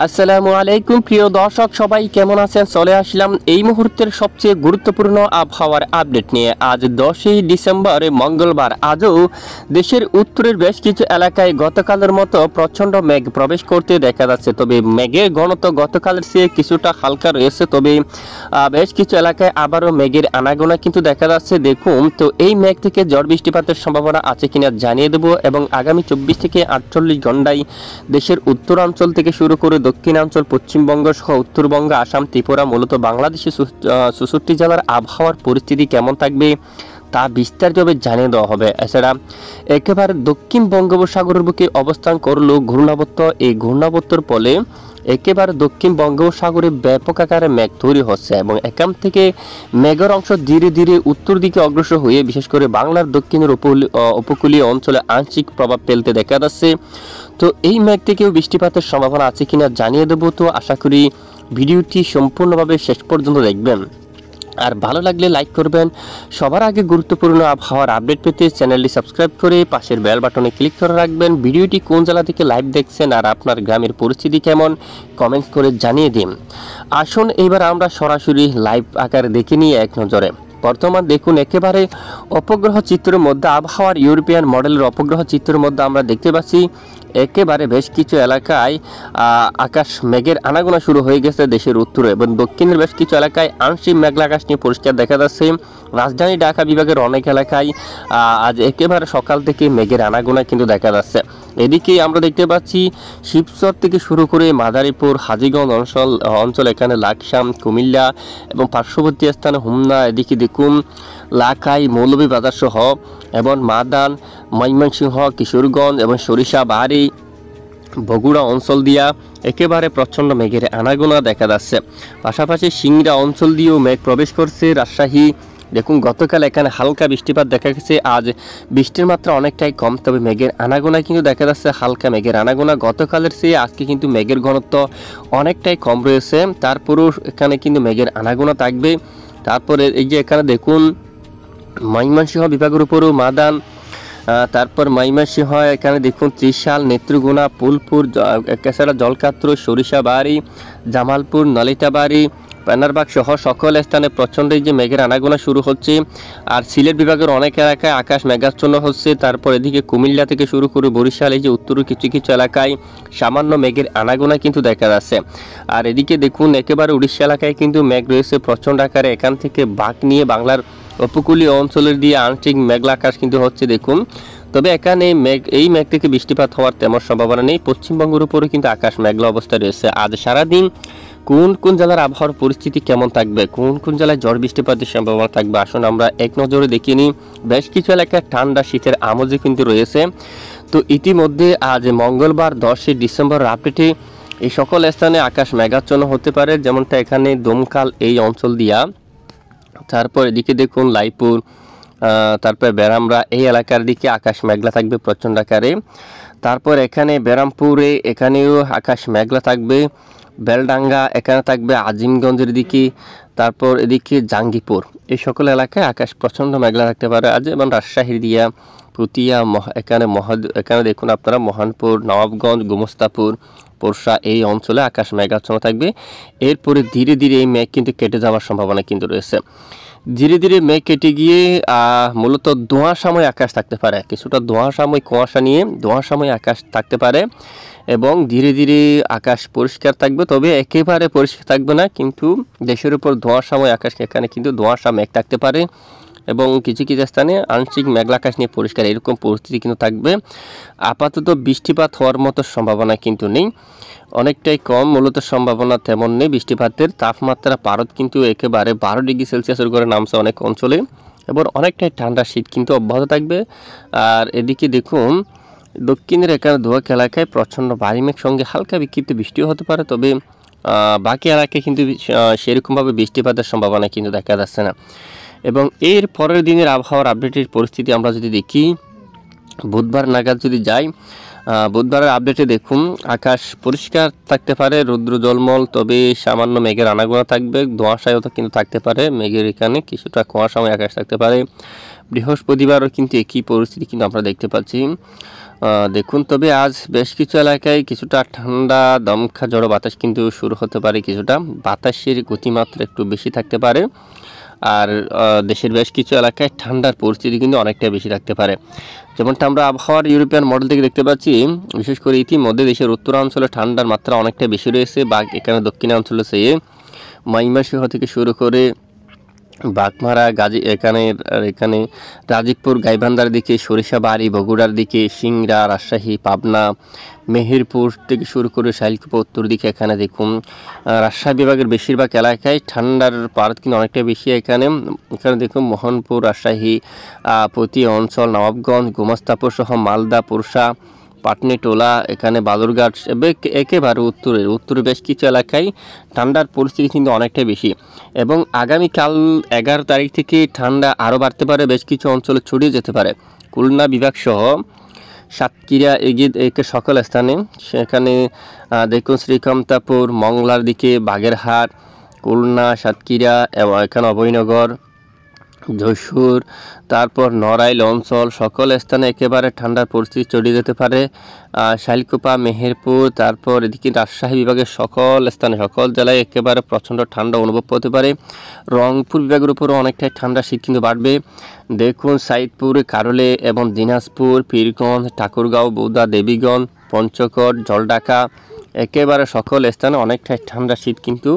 আসসালামু আলাইকুম প্রিয় দর্শক, সবাই কেমন আছেন? চলে আসলাম এই মুহূর্তের সবচেয়ে গুরুত্বপূর্ণ আবহাওয়ার আপডেট নিয়ে। আজ 10ই ডিসেম্বর মঙ্গলবার। আজও দেশের উত্তরের বেশ কিছু এলাকায় গতকালের মতো প্রচণ্ড মেঘ প্রবেশ করতে দেখা যাচ্ছে। তবে মেঘের ঘনত্ব গতকালের চেয়ে কিছুটা হালকা রয়েছে, তবে বেশ কিছু এলাকায় আবারও মেঘের আনাগোনা কিন্তু দেখা যাচ্ছে। দেখুন তো এই মেঘ থেকে ঝড় বৃষ্টিপাতের সম্ভাবনা আছে কিনা জানিয়ে দেব, এবং আগামী 24 থেকে 48 ঘন্টায় দেশের উত্তরাঞ্চল থেকে শুরু করে দক্ষিণাঞ্চল, পশ্চিমবঙ্গ সহ উত্তরবঙ্গ, আসাম, ত্রিপুরা, মূলত বাংলাদেশের 64 জেলার আবহাওয়ার পরিস্থিতি কেমন থাকবে তা বিস্তারিতভাবে জানিয়ে দেওয়া হবে। এছাড়া একেবারে দক্ষিণ বঙ্গোপসাগরের বুকে অবস্থান করলো ঘূর্ণাবর্ত। এই ঘূর্ণাবর্তর ফলে একেবারে দক্ষিণ বঙ্গোপসাগরে ব্যাপক আকারে মেঘ তৈরি হচ্ছে, এবং এখান থেকে মেঘের অংশ ধীরে ধীরে উত্তর দিকে অগ্রসর হয়ে বিশেষ করে বাংলার দক্ষিণের উপকূলীয় অঞ্চলে আংশিক প্রভাব ফেলতে দেখা যাচ্ছে। তো এই মেঘ থেকেও বৃষ্টিপাতের সম্ভাবনা আছে কিনা জানিয়ে দেবো। তো আশা করি ভিডিওটি সম্পূর্ণভাবে শেষ পর্যন্ত দেখবেন, আর ভালো লাগলে লাইক করবেন। সবার আগে গুরুত্বপূর্ণ আবহাওয়ার আপডেট পেতে চ্যানেলটি সাবস্ক্রাইব করে পাশের বেল বাটনে ক্লিক করে রাখবেন। ভিডিওটি কোন জেলা থেকে লাইভ দেখছেন আর আপনার গ্রামের পরিস্থিতি কেমন কমেন্টস করে জানিয়ে দিন। আসুন এবার আমরা সরাসরি লাইভ আকারে দেখে নিই এক নজরে। বর্তমান দেখুন একেবারে উপগ্রহ চিত্রের মধ্যে আবহাওয়ার ইউরোপিয়ান মডেলের উপগ্রহ চিত্রের মধ্যে আমরা দেখতে পাচ্ছি একেবারে বেশ কিছু এলাকায় আকাশ মেঘের আনাগোনা শুরু হয়ে গেছে দেশের উত্তরে, এবং দক্ষিণের বেশ কিছু এলাকায় আংশিক মেঘলা আকাশ নিয়ে পরিষ্কার দেখা যাচ্ছে। রাজধানী ঢাকা বিভাগের অনেক এলাকায় আজ একেবারে সকাল থেকে মেঘের আনাগোনা কিন্তু দেখা যাচ্ছে। এদিকে আমরা দেখতে পাচ্ছি শিবচর থেকে শুরু করে মাদারীপুর, হাজীগঞ্জ অঞ্চল এখানে লাকসাম, কুমিল্লা এবং পার্শ্ববর্তী স্থানে হুমনা, এদিকে দেখুন লাখাই, মৌলভীবাজার সহ এবং মাদান, ময়মনসিংহ, কিশোরগঞ্জ এবং সরিষাবাড়ি, বগুড়া অঞ্চল দিয়া একেবারে প্রচণ্ড মেঘের আনাগোনা দেখা যাচ্ছে। পাশাপাশি সিংড়া অঞ্চল দিয়েও মেঘ প্রবেশ করছে। রাজশাহী দেখুন গতকাল এখানে হালকা বৃষ্টিপাত দেখা গেছে, আজ বৃষ্টির মাত্রা অনেকটাই কম, তবে মেঘের আনাগোনা কিন্তু দেখা যাচ্ছে হালকা মেঘের আনাগোনা। গতকালের চেয়ে আজকে কিন্তু মেঘের ঘনত্ব অনেকটাই কম রয়েছে, তারপরেও এখানে কিন্তু মেঘের আনাগোনা থাকবে। তারপরে এই যে এখানে দেখুন ময়মনসিংহ বিভাগের উপরও মাদান, তারপর ময়মনসিংহ এখানে দেখুন ত্রিশাল, নেত্রকোনা, ফুলপুর, এছাড়া জলকাত্র, সরিষাবাড়ি, জামালপুর, নলিতাবাড়ি, পানারবাগ সহ সকল স্থানে প্রচণ্ড যে মেঘের আনাগোনা শুরু হচ্ছে। আর সিলেট বিভাগের অনেক এলাকায় আকাশ মেঘাচ্ছন্ন হচ্ছে। তারপর এদিকে কুমিল্লা থেকে শুরু করে বরিশাল, এই যে উত্তরের কিছু কিছু এলাকায় সামান্য মেঘের আনাগোনা কিন্তু দেখা যাচ্ছে। আর এদিকে দেখুন একেবারে উড়িষ্যা এলাকায় কিন্তু মেঘ রয়েছে প্রচণ্ড আকারে, এখান থেকে বাঁক নিয়ে বাংলার উপকূলীয় অঞ্চলের দিয়ে আংশিক মেঘলা আকাশ কিন্তু হচ্ছে দেখুন। তবে এখানে এই মেঘ থেকে বৃষ্টিপাত হওয়ার তেমন সম্ভাবনা নেই। পশ্চিমবঙ্গের উপরে কিন্তু আকাশ মেঘলা অবস্থা রয়েছে। আজ সারাদিন কোন কোন জেলার আবহাওয়ার পরিস্থিতি কেমন থাকবে, কোন কোন জেলায় ঝড় বৃষ্টিপাতের সম্ভাবনা থাকবে, আসুন আমরা এক নজরে দেখে নিই। বেশ কিছু এলাকায় ঠান্ডা শীতের আমেজ কিন্তু রয়েছে। তো ইতিমধ্যে আজ মঙ্গলবার 10 ডিসেম্বর আপডেটে এই সকল স্থানে আকাশ মেঘাচ্ছন্ন হতে পারে, যেমনটা এখানে দমকাল এই অঞ্চল দিয়া, তারপর এদিকে দেখুন লাইপুর, তারপর বেরামরা এই এলাকার দিকে আকাশ মেঘলা থাকবে প্রচণ্ড আকারে। তারপর এখানে বেরামপুরে এখানেও আকাশ মেঘলা থাকবে। বেলডাঙ্গা এখানে থাকবে আজিমগঞ্জের দিকে, তারপর এদিকে জাঙ্গিপুর, এই সকল এলাকায় আকাশ প্রচণ্ড মেঘলা থাকতে পারে আজ। এবং রাজশাহীর দিয়া, পুতিয়া, এখানে দেখুন আপনারা মহানপুর, নবাবগঞ্জ, গোমস্তাপুর, পোরশা এই অঞ্চলে আকাশ মেঘাচ্ছন্ন থাকবে। এরপরে ধীরে ধীরে এই মেঘ কিন্তু কেটে যাওয়ার সম্ভাবনা কিন্তু রয়েছে। ধীরে ধীরে মেঘ কেটে গিয়ে মূলত ধোঁয়াশাময় আকাশ থাকতে পারে, কিছুটা ধোঁয়াশাময় কুয়াশা নিয়ে ধোঁয়াশাময় আকাশ থাকতে পারে, এবং ধীরে ধীরে আকাশ পরিষ্কার থাকবে। তবে একেবারে পরিষ্কার থাকবে না, কিন্তু দেশের উপর ধোঁয়াশাময় আকাশ, এখানে কিন্তু ধোঁয়াশা মেঘ থাকতে পারে, এবং কিছু কিছু স্থানে আংশিক মেঘলা আকাশ নিয়ে পরিষ্কার এরকম পরিস্থিতি কিন্তু থাকবে। আপাতত বৃষ্টিপাত হওয়ার মতো সম্ভাবনা কিন্তু নেই, অনেকটাই কম, মূলত সম্ভাবনা তেমন নেই বৃষ্টিপাতের। তাপমাত্রা ভারত কিন্তু একেবারে 12 ডিগ্রি সেলসিয়াসের করে নামছে অনেক অঞ্চলে, এবং অনেকটাই ঠান্ডা শীত কিন্তু অব্যাহত থাকবে। আর এদিকে দেখুন দক্ষিণের এখানে দোয়াক এলাকায় প্রচণ্ড ভারী মেঘ সঙ্গে হালকা বিক্ষিপ্ত বৃষ্টিও হতে পারে, তবে বাকি এলাকায় কিন্তু সেরকমভাবে বৃষ্টিপাতের সম্ভাবনা কিন্তু দেখা যাচ্ছে না। এবং এর পরের দিনের আবহাওয়ার আপডেটের পরিস্থিতি আমরা যদি দেখি, বুধবার নাগাদ যদি যাই, বুধবারের আপডেটে দেখুন আকাশ পরিষ্কার থাকতে পারে, রৌদ্র জলমল, তবে সামান্য মেঘের আনাগোনা থাকবে, ধোঁয়াশায়ও কিন্তু থাকতে পারে, মেঘের এখানে কিছুটা কুয়াশাময় আকাশ থাকতে পারে। বৃহস্পতিবারও কিন্তু একই পরিস্থিতি কিন্তু আমরা দেখতে পাচ্ছি। দেখুন, তবে আজ বেশ কিছু এলাকায় কিছুটা ঠান্ডা দমকা ঝড়ো বাতাস কিন্তু শুরু হতে পারে, কিছুটা বাতাসের গতিমাত্রা একটু বেশি থাকতে পারে। আর দেশের বেশ কিছু এলাকায় ঠান্ডার পরিস্থিতি কিন্তু অনেকটা বেশি থাকতে পারে, যেমনটা আমরা আবহাওয়ার ইউরোপিয়ান মডেল থেকে দেখতে পাচ্ছি। বিশেষ করে ইতিমধ্যে দেশের উত্তরাঞ্চলে ঠান্ডার মাত্রা অনেকটা বেশি রয়েছে, বা এখানে দক্ষিণাঞ্চলে সে ময়মনসিংহ থেকে শুরু করে বাগমারা, এখানে রাজীবপুর, গাইবান্ধার দিকে, সরিষাবাড়ি, বগুড়ার দিকে, সিংড়া, রাজশাহী, পাবনা, মেহেরপুর থেকে শুরু করে শাইলকুপা উত্তর দিকে এখানে দেখুন রাজশাহী বিভাগের বেশিরভাগ এলাকায় ঠান্ডার পারদ কিন্তু অনেকটা বেশি। এখানে দেখুন মোহনপুর, রাজশাহী প্রতি অঞ্চল, নবাবগঞ্জ, গোমস্তাপুর সহ মালদা, পুরসা, পাটনিটোলা, এখানে বালুরঘাট, একেবারে উত্তরের বেশ কিছু এলাকায় ঠান্ডার পরিস্থিতি কিন্তু অনেকটাই বেশি। এবং আগামীকাল 11 তারিখ থেকে ঠান্ডা আরও বাড়তে পারে, বেশ কিছু অঞ্চলে ছড়িয়ে যেতে পারে। খুলনা বিভাগ সহ সাতক্ষীরা, একে সকল স্থানে, সেখানে দেখুন শ্রীকান্তাপুর, মংলার দিকে, বাগেরহাট, খুলনা, সাতক্ষীরা এবং এখানে অভয়নগর, যশোর, তারপর নড়াইল অঞ্চল, সকল স্থানে একেবারে ঠান্ডার পরিস্থিতি ছড়িয়ে যেতে পারে। শাইলকুপা, মেহেরপুর, তারপর এদিকে রাজশাহী বিভাগের সকল স্থানে, সকল জেলায় একেবারে প্রচণ্ড ঠান্ডা অনুভব হতে পারে। রংপুর বিভাগের উপরও অনেকটাই ঠান্ডা শীত কিন্তু বাড়বে। দেখুন সাইদপুর, কারলে এবং দিনাজপুর, পীরগঞ্জ, ঠাকুরগাঁও, বৌদ্ধা, দেবীগঞ্জ, পঞ্চগড়, জলঢাকা, একেবারে সকল স্থানে অনেকটাই ঠান্ডা শীত কিন্তু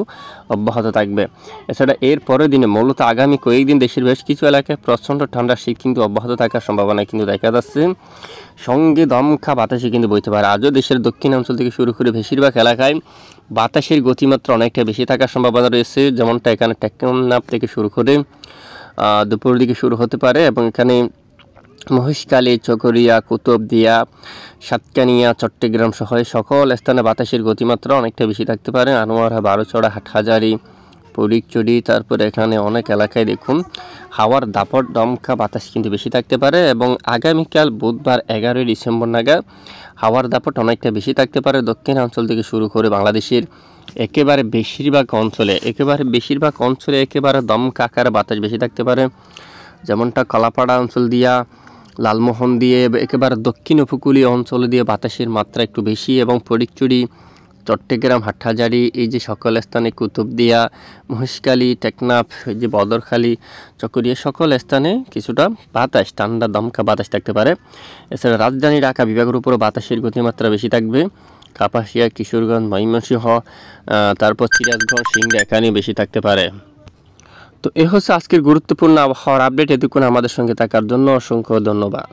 অব্যাহত থাকবে। এছাড়া এর পরের দিনে মূলত আগামী কয়েকদিন দেশের বেশ কিছু এলাকায় প্রচণ্ড ঠান্ডা শীত কিন্তু অব্যাহত থাকার সম্ভাবনা কিন্তু দেখা যাচ্ছে। সঙ্গে দমকা বাতাসে কিন্তু বইতে পারে। আজও দেশের দক্ষিণাঞ্চল থেকে শুরু করে বেশিরভাগ এলাকায় বাতাসের গতিমাত্রা অনেকটা বেশি থাকার সম্ভাবনা রয়েছে, যেমনটা এখানে টেকনাফ থেকে শুরু করে দুপুরের দিকে শুরু হতে পারে। এবং এখানে মহেশখালী, চকরিয়া, কুতুবদিয়া, সাতকানিয়া, চট্টগ্রাম সহ সকল স্থানে বাতাসের গতিমাত্রা অনেকটা বেশি থাকতে পারে। আনোয়ারা, বারোচড়া, হাটহাজারী, ফটিকছড়ি, তারপরে এখানে অনেক এলাকায় দেখুন হাওয়ার দাপট দমকা বাতাস কিন্তু বেশি থাকতে পারে। এবং আগামীকাল বুধবার 11 ডিসেম্বর নাগাদ হাওয়ার দাপট অনেকটা বেশি থাকতে পারে দক্ষিণাঞ্চল থেকে শুরু করে বাংলাদেশের একেবারে বেশিরভাগ অঞ্চলে একেবারে দমকা আকারে বাতাস বেশি থাকতে পারে, যেমনটা কলাপাড়া অঞ্চল দিয়া, লালমোহন দিয়ে, একেবারে দক্ষিণ উপকূলীয় অঞ্চল দিয়ে বাতাসের মাত্রা একটু বেশি। এবং ফটিকছড়ি, চট্টগ্রাম, হাটহাজারী, এই যে সকল স্থানে, কুতুবদিয়া, মহেশখালী, টেকনাফ, এই যে বদরখালী, চকরিয়া, সকল স্থানে কিছুটা বাতাস, ঠান্ডা দমকা বাতাস থাকতে পারে। এছাড়া রাজধানী ঢাকা বিভাগের উপরও বাতাসের গতিমাত্রা বেশি থাকবে। কাপাসিয়া, কিশোরগঞ্জ, ময়মনসিংহ, তারপর সিরাজগঞ্জ, সিংড়া এখানে বেশি থাকতে পারে। তো এ হচ্ছে আজকের গুরুত্বপূর্ণ আবহাওয়ার আপডেট। এতক্ষণ আমাদের সঙ্গে থাকার জন্য অসংখ্য ধন্যবাদ।